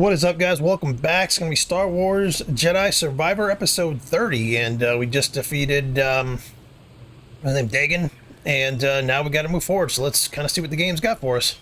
What is up, guys? Welcome back. It's going to be Star Wars Jedi Survivor Episode 30, and we just defeated, my name Dagon, and now we got to move forward, so let's kind of see what the game's got for us.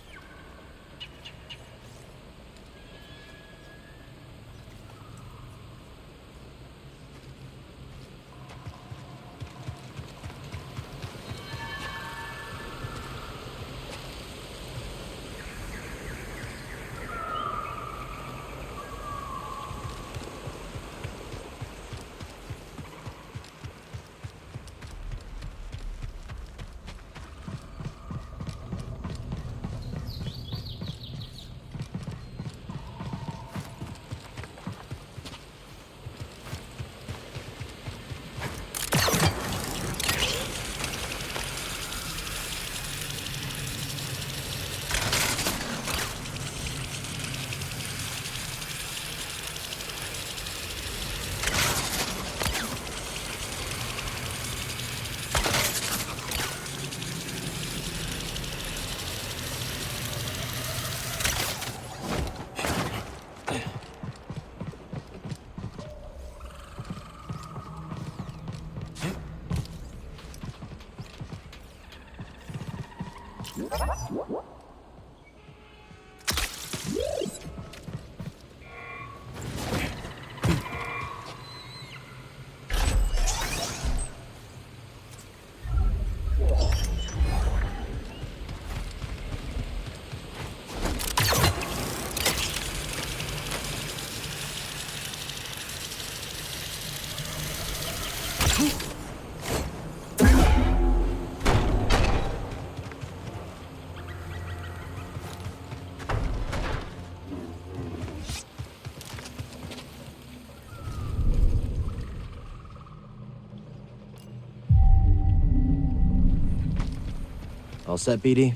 All set, BD?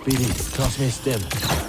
BD, toss me a stim.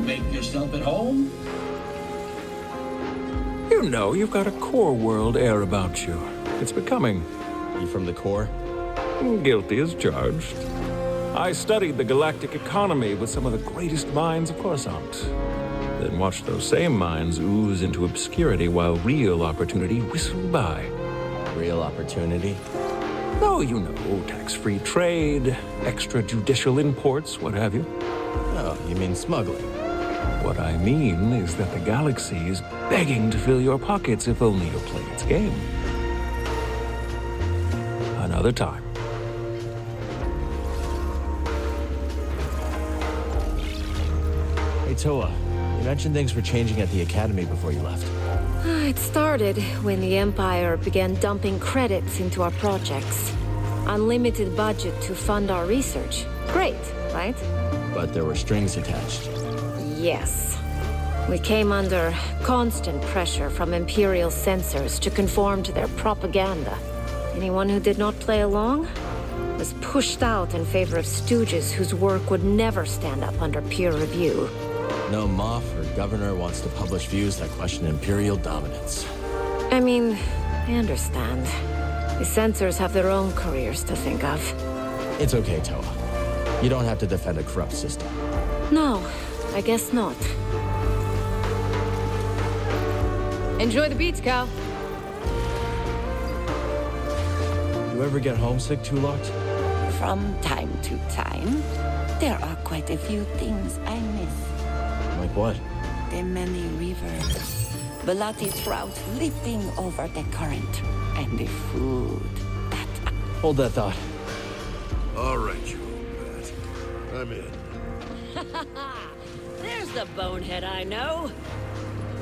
Make yourself at home? You know, you've got a core world air about you. It's becoming. You from the core? Guilty as charged. I studied the galactic economy with some of the greatest minds of Coruscant. Then watched those same minds ooze into obscurity while real opportunity whistled by. Real opportunity? Oh, you know, tax-free trade, extrajudicial imports, what have you. Oh, you mean smuggling? What I mean is that the galaxy is begging to fill your pockets if only you'll play its game. Another time. Hey, Toa, you mentioned things were changing at the Academy before you left. It started when the Empire began dumping credits into our projects. Unlimited budget to fund our research. Great, right? But there were strings attached. Yes. We came under constant pressure from Imperial censors to conform to their propaganda. Anyone who did not play along was pushed out in favor of stooges whose work would never stand up under peer review. No Moff or Governor wants to publish views that question Imperial dominance. I mean, I understand. The censors have their own careers to think of. It's okay, Toa. You don't have to defend a corrupt system. No, I guess not. Enjoy the beats, Cal. You ever get homesick, Tulart? From time to time, there are quite a few things I miss. Like what? The many rivers, Belati trout leaping over the current, and the food that... Hold that thought. All right, you old bat. I'm in. There's the bonehead I know.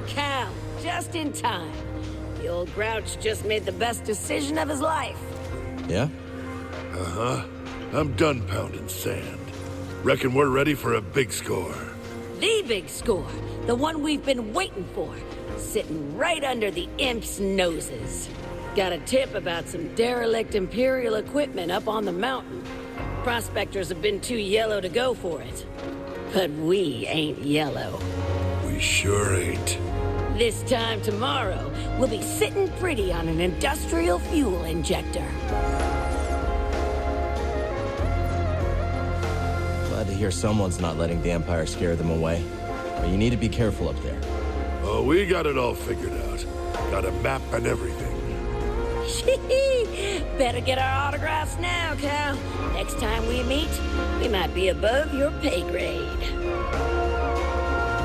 Cal, just in time. The old grouch just made the best decision of his life. Yeah? Uh-huh. I'm done pounding sand. Reckon we're ready for a big score. The big score. The one we've been waiting for. Sitting right under the imps' noses. Got a tip about some derelict Imperial equipment up on the mountain. Prospectors have been too yellow to go for it. But we ain't yellow. We sure ain't. This time tomorrow, we'll be sitting pretty on an industrial fuel injector. Glad to hear someone's not letting the Empire scare them away. But you need to be careful up there. Oh, we got it all figured out. Got a map and everything. Better get our autographs now, Cal. Next time we meet, we might be above your pay grade.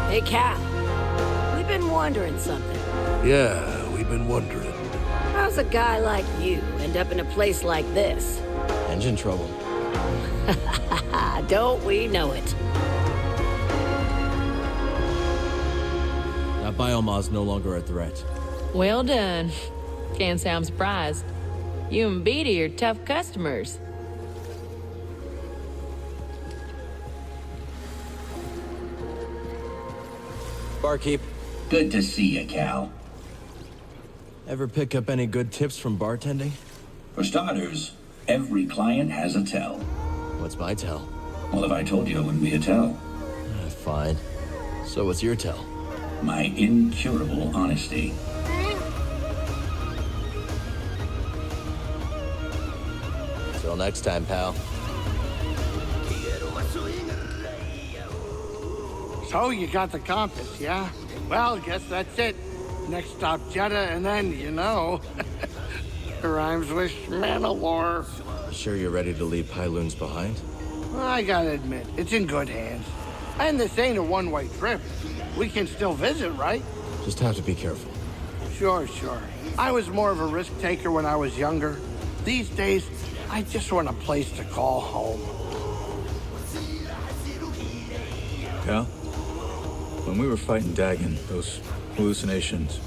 Hey, Cal. We've been wondering something. Yeah, we've been wondering. How's a guy like you end up in a place like this? Engine trouble. Don't we know it? That bioma's no longer a threat. Well done. Can't say I'm surprised. You and Beatty are tough customers. Barkeep, Good to see you, Cal. ever pick up any good tips from bartending? For starters, every client has a tell. What's my tell? Well, if I told you, it wouldn't be a tell. Fine. So what's your tell? My incurable honesty. Till next time, pal. So you got the compass, yeah? Well, guess that's it. Next stop, Jeddah, and then, you know, it rhymes with Mandalore. Sure you're ready to leave Pyloons behind? Well, I gotta admit, it's in good hands. And this ain't a one-way trip. We can still visit, right? Just have to be careful. Sure. I was more of a risk taker when I was younger. These days, I just want a place to call home. Cal? When we were fighting Dagon, those hallucinations,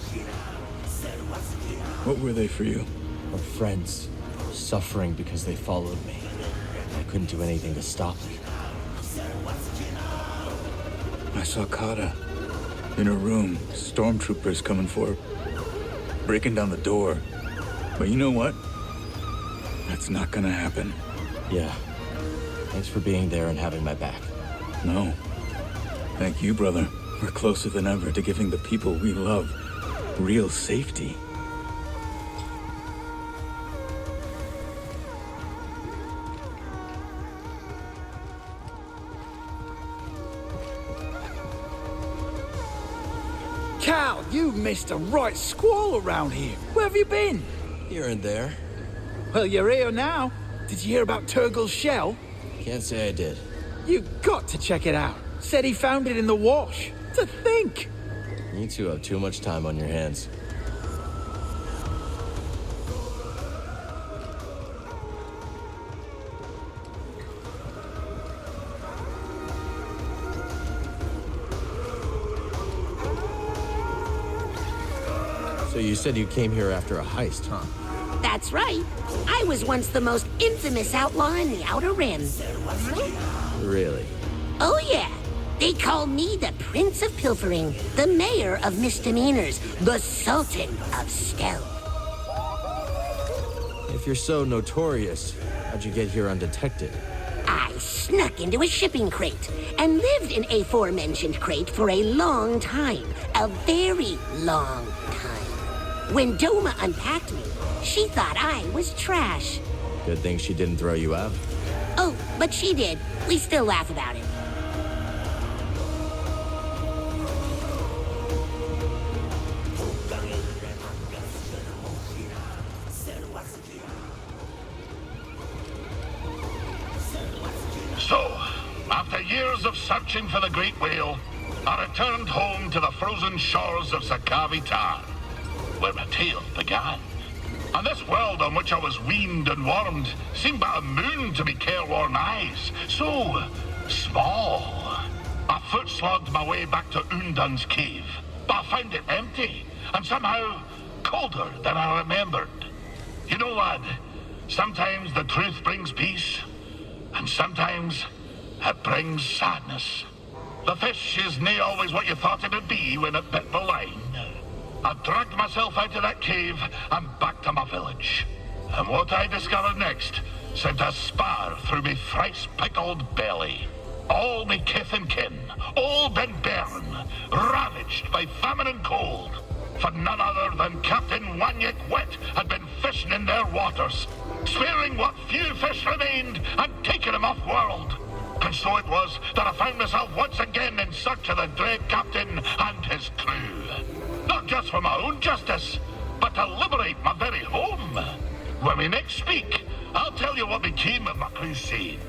what were they for you? Our friends, suffering because they followed me. I couldn't do anything to stop it. I saw Kata in her room, stormtroopers coming for her, breaking down the door. But you know what? That's not gonna happen. Yeah. Thanks for being there and having my back. No. Thank you, brother. We're closer than ever to giving the people we love real safety. Cal, you missed a right squall around here. Where have you been? Here and there. Well, you're here now. Did you hear about Turgle's shell? Can't say I did. You got to check it out. Said he found it in the wash. To think! You two have too much time on your hands. So you said you came here after a heist, huh? That's right. I was once the most infamous outlaw in the Outer Rim. Really? Oh, yeah. They call me the Prince of Pilfering, the Mayor of Misdemeanors, the Sultan of Stealth. If you're so notorious, how'd you get here undetected? I snuck into a shipping crate and lived in a aforementioned crate for a long time. A very long time. When Doma unpacked me, she thought I was trash. Good thing she didn't throw you out. Oh, but she did. We still laugh about it. So, after years of searching for the great whale, I returned home to the frozen shores of Sakavitar, where my tale began. And this world on which I was weaned and warmed seemed but a moon to me careworn eyes. So small. I foot-slogged my way back to Undun's cave, but I found it empty and somehow colder than I remembered. You know, lad, sometimes the truth brings peace, and sometimes it brings sadness. The fish is nae always what you thought it would be when it bit the line. I dragged myself out of that cave and back to my village. And what I discovered next sent a spar through me thrice-pickled belly. All me kith and kin, all been burned, ravaged by famine and cold. For none other than Captain Wanyek Wet had been fishing in their waters, sparing what few fish remained and taking them off-world. And so it was that I found myself once again in search of the dread captain and his crew. Not just for my own justice, but to liberate my very home. When we next speak, I'll tell you what became of my crusade.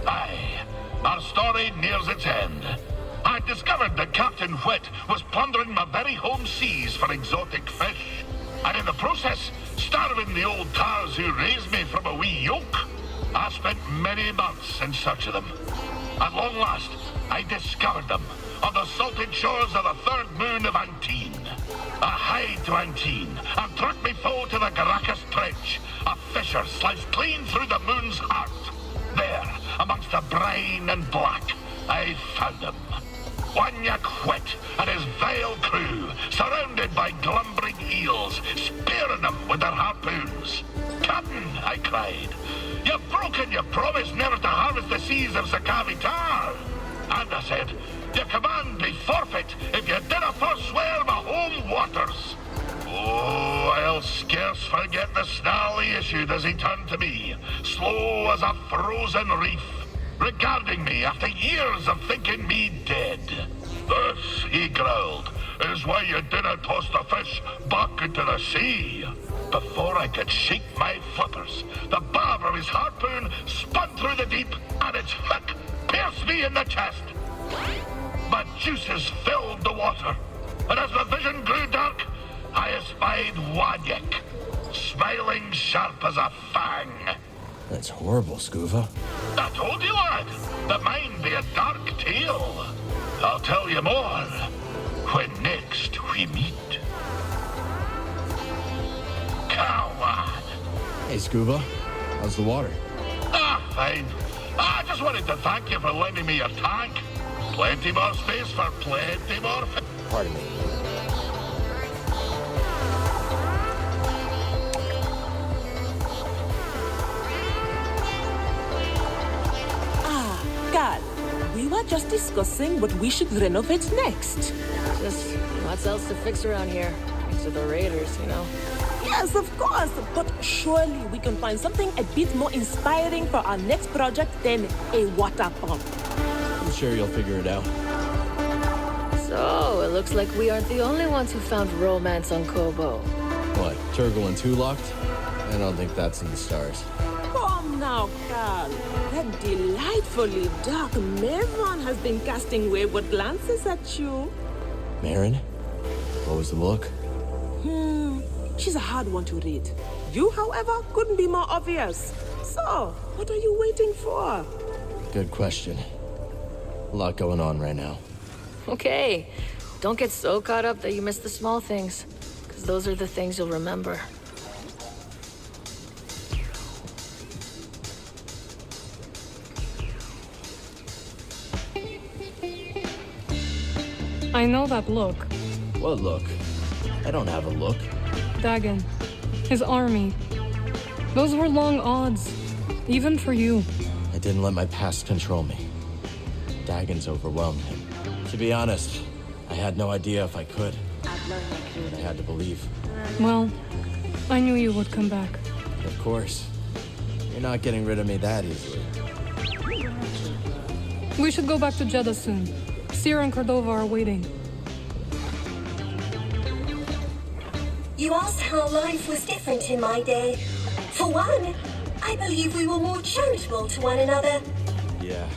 Aye, our story nears its end. I discovered that Captain Whet was plundering my very home seas for exotic fish, and in the process, starving the old tars who raised me from a wee yoke. I spent many months in search of them. At long last, I discovered them on the salted shores of the third moon of Antine. I hied to Antine and trucked me foe to the Garacus Trench, a fissure sliced clean through the moon's heart. There, amongst the brine and black, I found him. Wanyek Whet and his vile crew, surrounded by glumbering eels, spearing them with their harpoons. "Captain," I cried, "you've broken your promise never to harvest the seas of Sakavitar." And I said, "Your command be forfeit if you dinna forswear my home waters." Oh, I'll scarce forget the snarl he issued as he turned to me, slow as a frozen reef, regarding me after years of thinking me dead. "This," he growled, "is why you dinna toss the fish back into the sea." Before I could shake my flippers, the barb of his harpoon spun through the deep, and its hook pierced me in the chest. My juices filled the water, and as the vision grew dark, I espied Wanyek, smiling sharp as a fang. That's horrible, Scuva. I told you, lad, that mine be a dark tale. I'll tell you more when next we meet. Coward. Hey, Scuba. How's the water? Ah, fine. I just wanted to thank you for lending me your tank. Plenty more space for plenty more Pardon me. Ah, Gal, we were just discussing what we should renovate next. Just lots else to fix around here. Thanks to the raiders, you know. Yes, of course, but surely we can find something a bit more inspiring for our next project than a water pump. I'm sure you'll figure it out. So, it looks like we aren't the only ones who found romance on Kobo. What, Turgle and 2 locked? I don't think that's in the stars. Come now, Carl. That delightfully dark Maven has been casting wayward glances at you. Marin? What was the look? She's a hard one to read. You, however, couldn't be more obvious. So, what are you waiting for? Good question. A lot going on right now. Okay, don't get so caught up that you miss the small things, because those are the things you'll remember. I know that look. What look? I don't have a look. Dagon. His army. Those were long odds. Even for you. I didn't let my past control me. Dagon's overwhelmed him. To be honest, I had no idea if I could. But I had to believe. Well, I knew you would come back. Of course. You're not getting rid of me that easily. We should go back to Jeddah soon. Seer and Cordova are waiting. You asked how life was different in my day. For one, I believe we were more charitable to one another. Yeah,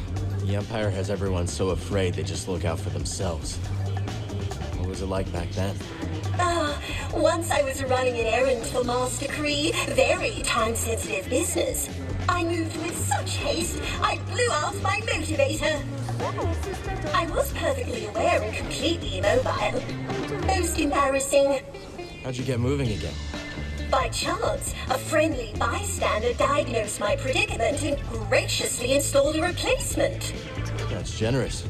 the Empire has everyone so afraid they just look out for themselves. What was it like back then? Once I was running an errand for Master Kree, very time-sensitive business. I moved with such haste, I blew out my motivator. I was perfectly aware and completely immobile. Most embarrassing. How'd you get moving again? By chance, a friendly bystander diagnosed my predicament and graciously installed a replacement. That's generous.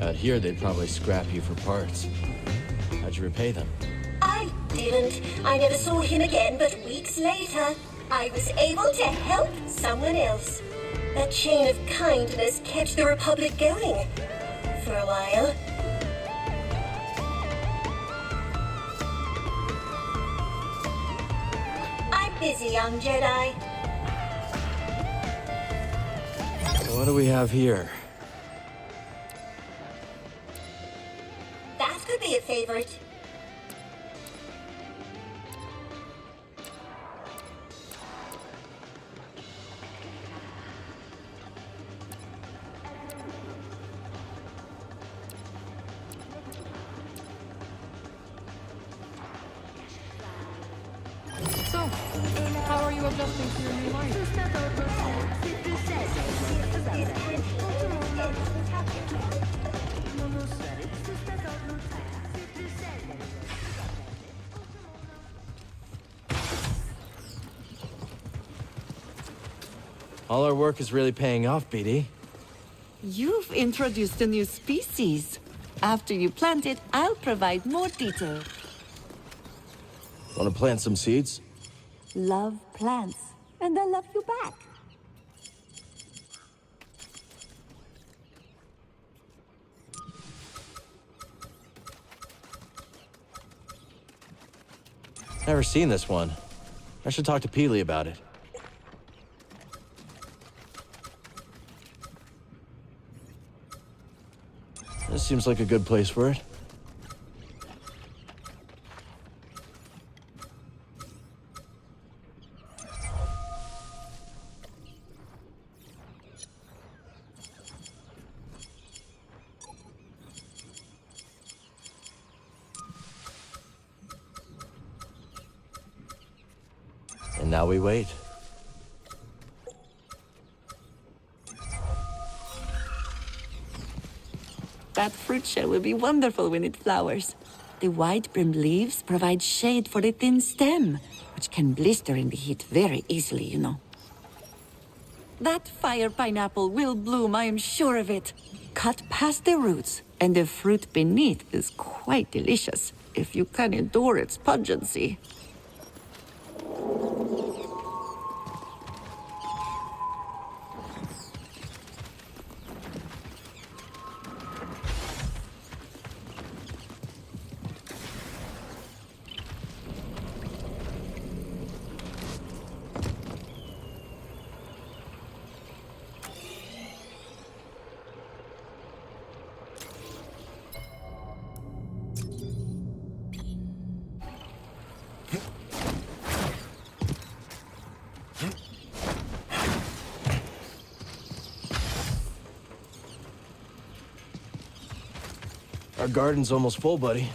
Out here, they'd probably scrap you for parts. How'd you repay them? I didn't. I never saw him again, but weeks later, I was able to help someone else. That chain of kindness kept the Republic going. For a while. I'm busy, young Jedi. What do we have here? That could be a favorite. So, how are you adjusting to your new life? All our work is really paying off, BD. You've introduced a new species. After you plant it, I'll provide more detail. Want to plant some seeds? Love plants, and I love you back. Never seen this one. I should talk to Peely about it. This seems like a good place for it. And now we wait. That fruit shell will be wonderful when it flowers. The wide-brimmed leaves provide shade for the thin stem, which can blister in the heat very easily, you know. That fire pineapple will bloom, I am sure of it. Cut past the roots, and the fruit beneath is quite delicious, if you can endure its pungency. Our garden's almost full, buddy.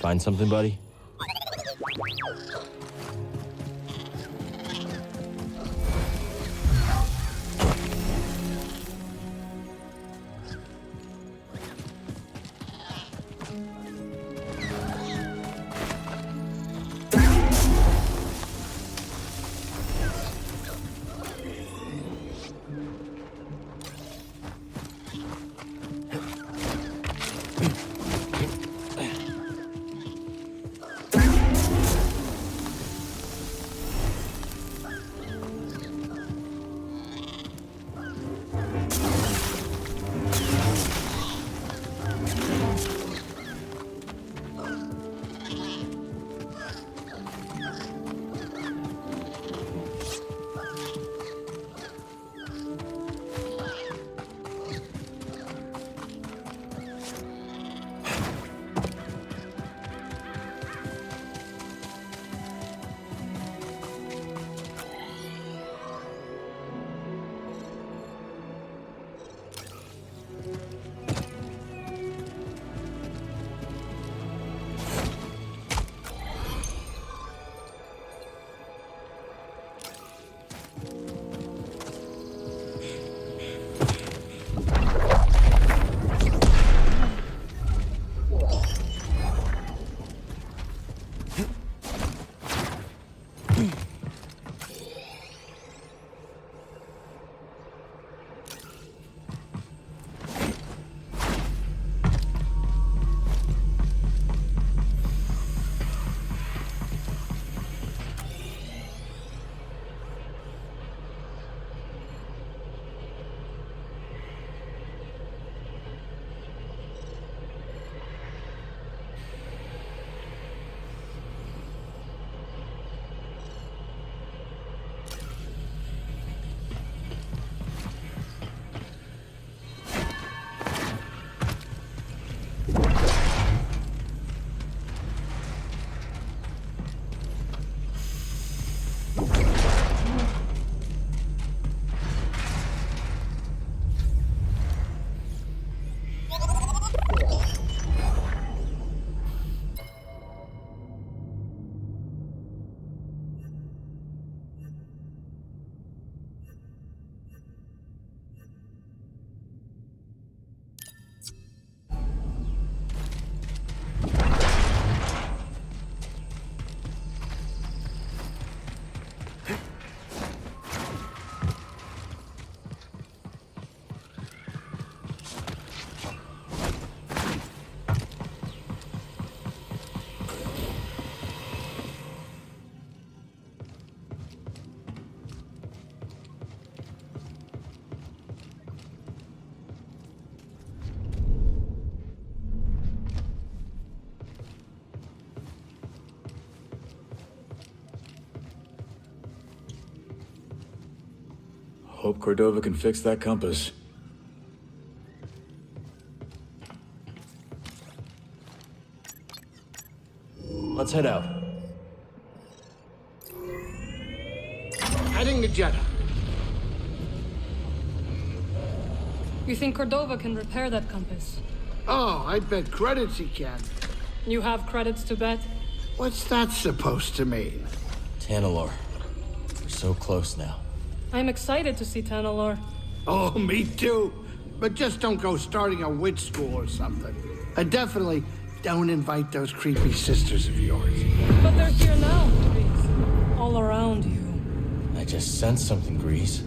Find something, buddy? Hope Cordova can fix that compass. Let's head out. Heading to Jeddah. You think Cordova can repair that compass? Oh, I bet credits he can. You have credits to bet? What's that supposed to mean? Tanalor. We're so close now. I'm excited to see Tanalor. Oh, me too. But just don't go starting a witch school or something. And definitely don't invite those creepy sisters of yours. But they're here now, Grease. All around you. I just sensed something, Grease.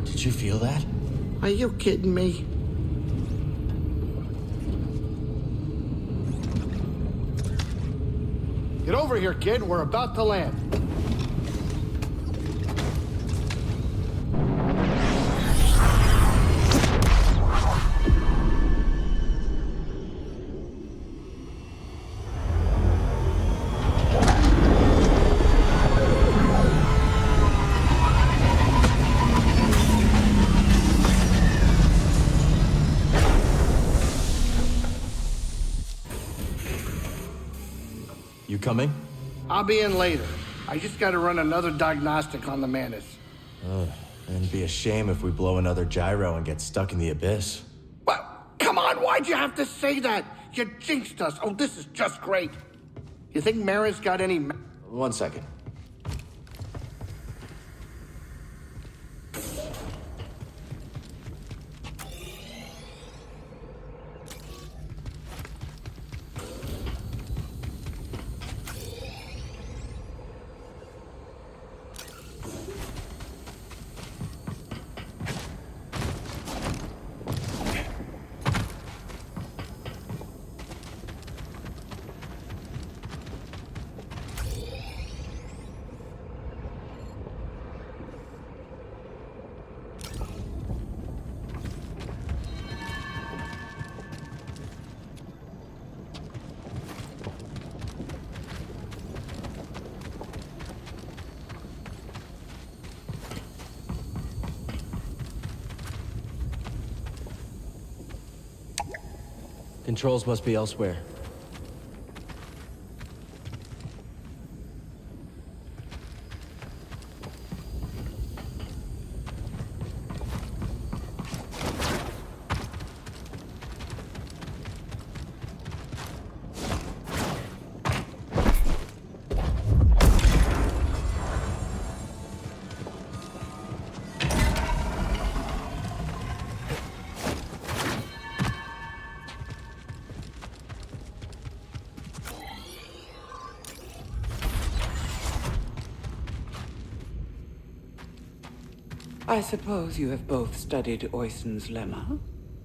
Did you feel that? Are you kidding me? Get over here, kid. We're about to land. You coming? I'll be in later. I just gotta run another diagnostic on the Mantis. It'd be a shame if we blow another gyro and get stuck in the abyss. What? Come on, why'd you have to say that? You jinxed us. Oh, this is just great. You think Mara's got any... 1 second. Controls must be elsewhere. I suppose you have both studied Oyson's lemma?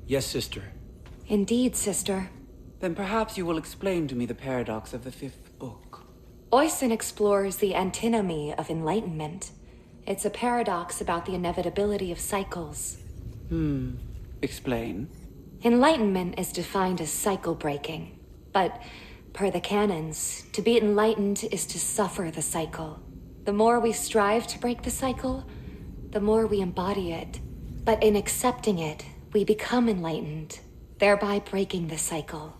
Yes, sister. Indeed, sister. Then perhaps you will explain to me the paradox of the fifth book. Oyson explores the antinomy of enlightenment. It's a paradox about the inevitability of cycles. Explain. Enlightenment is defined as cycle breaking. But, per the canons, to be enlightened is to suffer the cycle. The more we strive to break the cycle, the more we embody it. But in accepting it, we become enlightened, thereby breaking the cycle.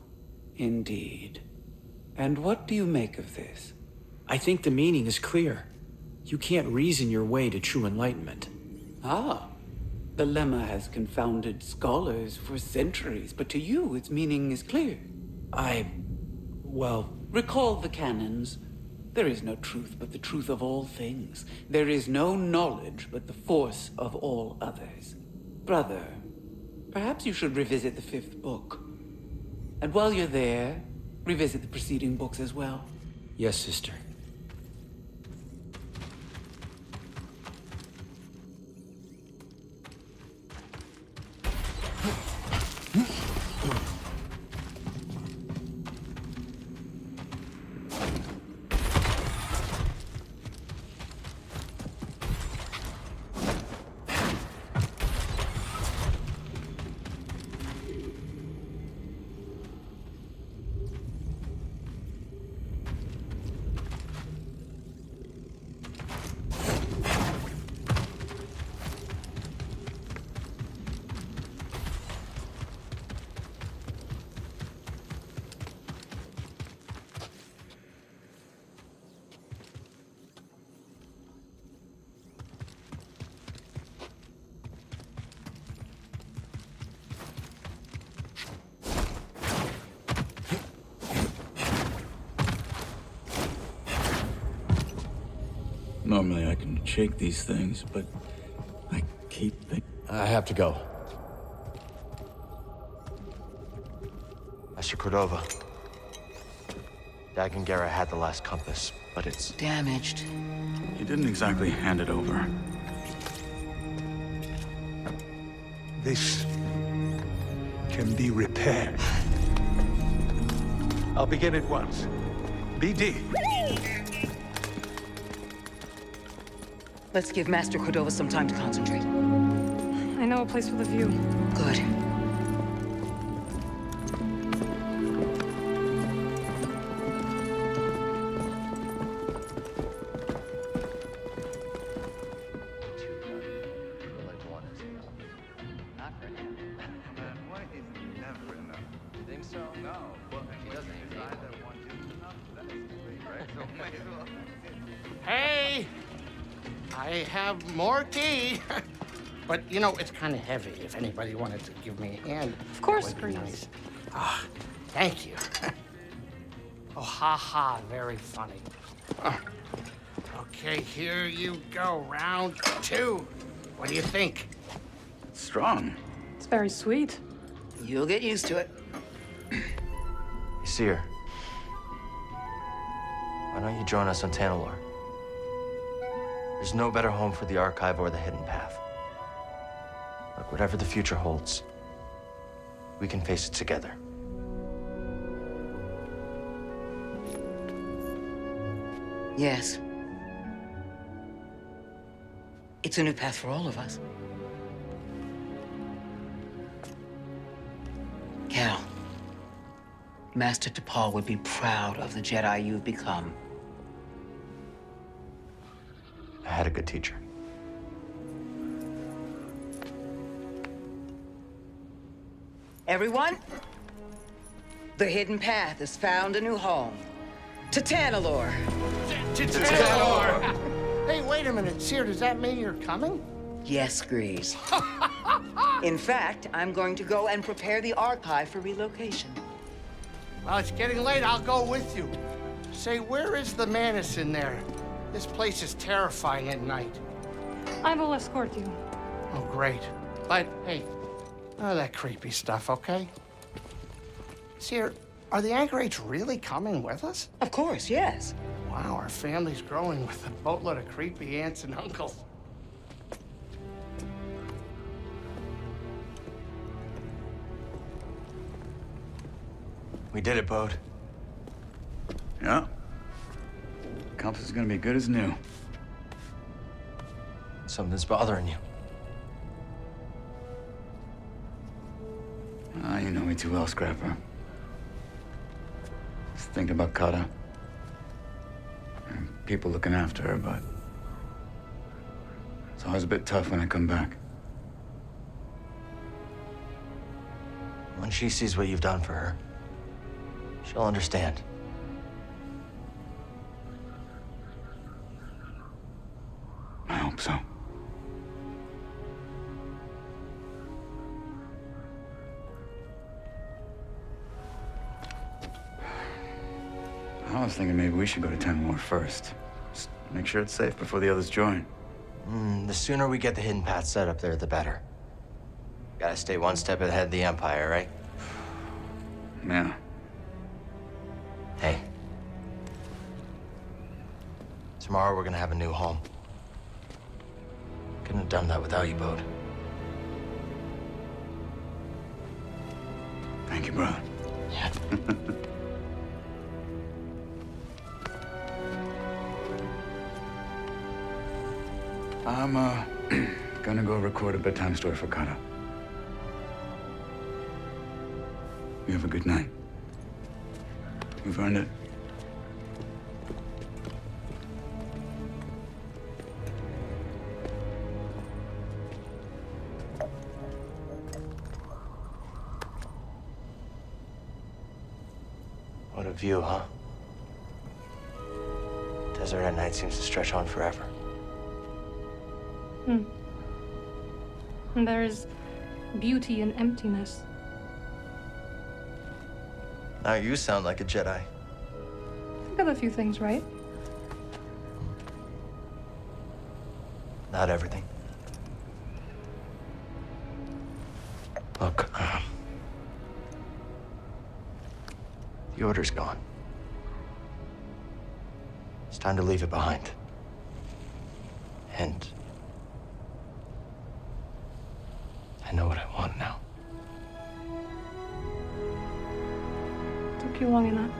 Indeed. And what do you make of this? I think the meaning is clear. You can't reason your way to true enlightenment. Ah. The lemma has confounded scholars for centuries, but to you its meaning is clear. Well... Recall the canons. There is no truth but the truth of all things. There is no knowledge but the force of all others. Brother, perhaps you should revisit the fifth book. And while you're there, revisit the preceding books as well. Yes, sister. Normally I can shake these things, but I keep thinking... I have to go. Master Cordova. Dagon Gera had the last compass, but it's damaged. He didn't exactly hand it over. This can be repaired. I'll begin at once. BD. Let's give Master Cordova some time to concentrate. I know a place with a view. Good. Hey! I have more tea. But, you know, it's kind of heavy. If anybody wanted to give me a hand. Of course, that would be Grease. nice. Ah, thank you. Oh, ha ha, very funny. Okay, here you go, round 2. What do you think? Strong. It's very sweet. You'll get used to it. You see her. Why don't you join us on Tanalor? There's no better home for the Archive or the Hidden Path. Look, whatever the future holds, we can face it together. Yes. It's a new path for all of us. Cal, Master T'Pol would be proud of the Jedi you've become. I had a good teacher. Everyone, the Hidden Path has found a new home. To Tanalor. Hey, wait a minute, Seer, does that mean you're coming? Yes, Grease. In fact, I'm going to go and prepare the Archive for relocation. Well, it's getting late. I'll go with you. Say, where is the Manus in there? This place is terrifying at night. I will escort you. Oh, great. But, hey, none of that creepy stuff, okay? Seer, are the Anchorites really coming with us? Of course, yes. Wow, our family's growing with a boatload of creepy aunts and uncles. We did it, Bode. Yeah. Compass is gonna be good as new. Something's bothering you. Ah, you know me too well, Scrapper. Just thinking about Kata. And people looking after her, but it's always a bit tough when I come back. When she sees what you've done for her, she'll understand. I hope so. I was thinking maybe we should go to Tanalor first. Just make sure it's safe before the others join. The sooner we get the Hidden Path set up there, the better. Gotta stay one step ahead of the Empire, right? Yeah. Hey. Tomorrow we're gonna have a new home. Couldn't have done that without you, Bode. Thank you, brother. Yeah. I'm, gonna go record a bedtime story for Kata. You have a good night. You've earned it. What a view, huh? Desert at night seems to stretch on forever. And there is beauty in emptiness. Now you sound like a Jedi. I got a few things right. Not everything. Look, The order's gone. It's time to leave it behind. And I know what I want now. Took you long enough.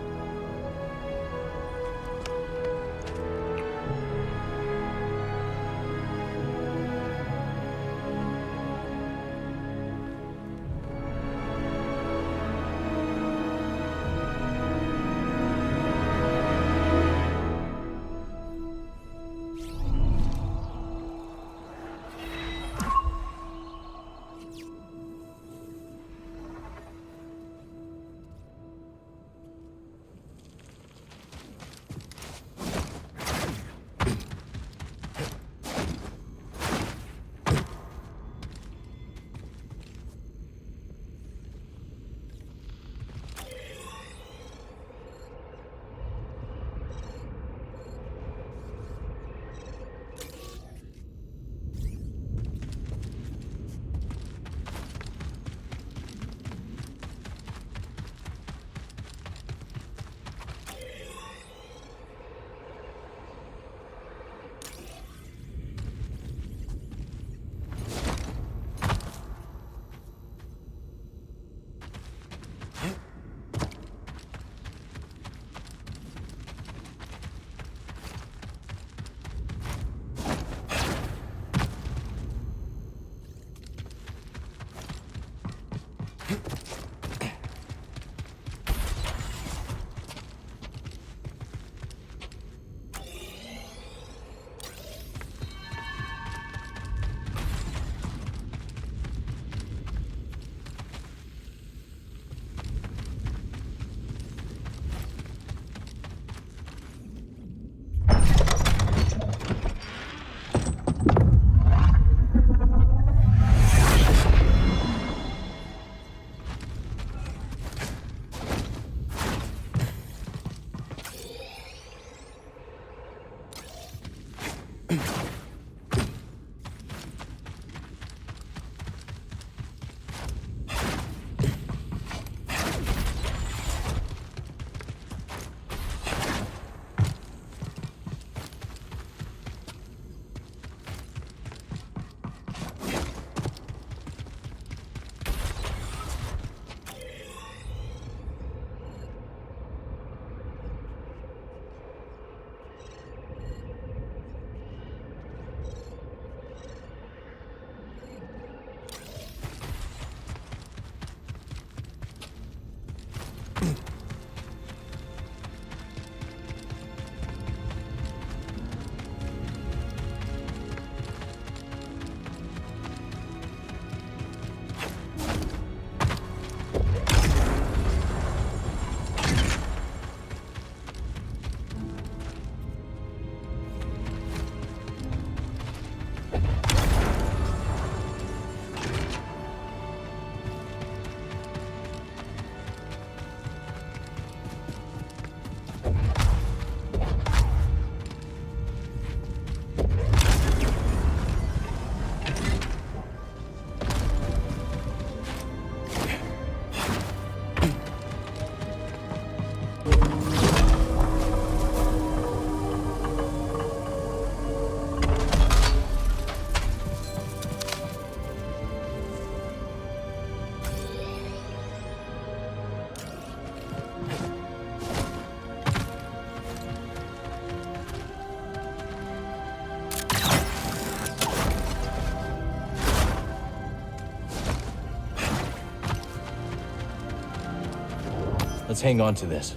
Let's hang on to this.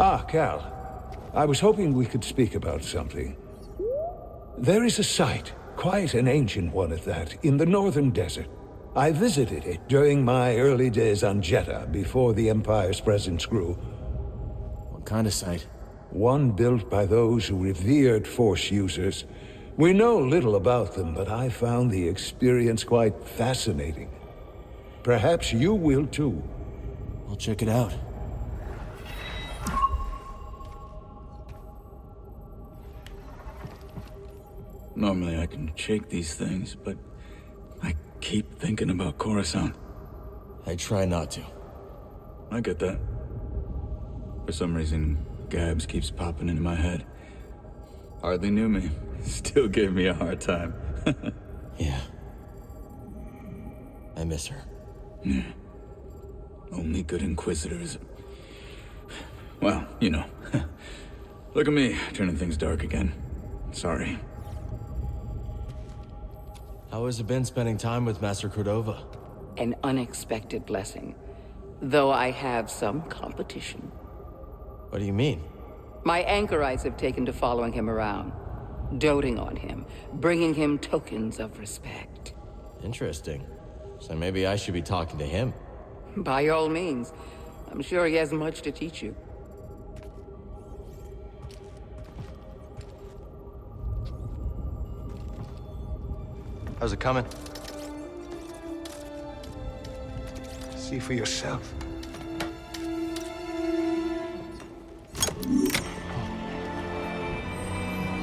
Ah, Cal. I was hoping we could speak about something. There is a site, quite an ancient one at that, in the northern desert. I visited it during my early days on Jeddah, before the Empire's presence grew. What kind of site? One built by those who revered Force users. We know little about them, but I found the experience quite fascinating. Perhaps you will too. I'll check it out. Normally I can shake these things, but I keep thinking about Coruscant. I try not to. I get that. For some reason, Gabs keeps popping into my head. Hardly knew me. Still gave me a hard time. Yeah. I miss her. Yeah. Only good Inquisitors. Well, you know. Look at me, turning things dark again. Sorry. How has it been spending time with Master Cordova? An unexpected blessing, though I have some competition. What do you mean? My anchorites have taken to following him around, doting on him, bringing him tokens of respect. Interesting. So maybe I should be talking to him. By all means. I'm sure he has much to teach you. How's it coming? See for yourself.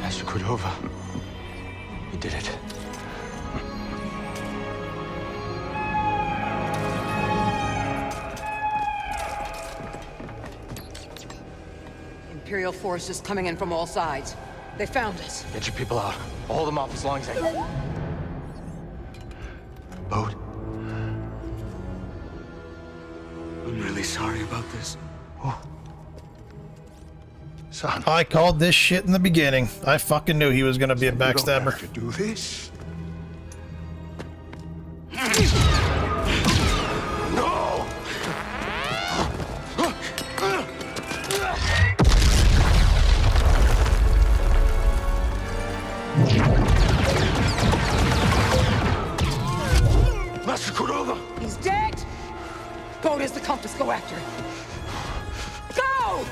Master Cordova. You did it. Imperial forces coming in from all sides. They found us. Get your people out. Hold them off as long as I can. Boat. I'm really sorry about this. Oh. Son. I called this shit in the beginning. I fucking knew he was gonna be a backstabber. You don't have to do this. No! Master Cordova! He's dead! Boat is the compass. Go after him. Go!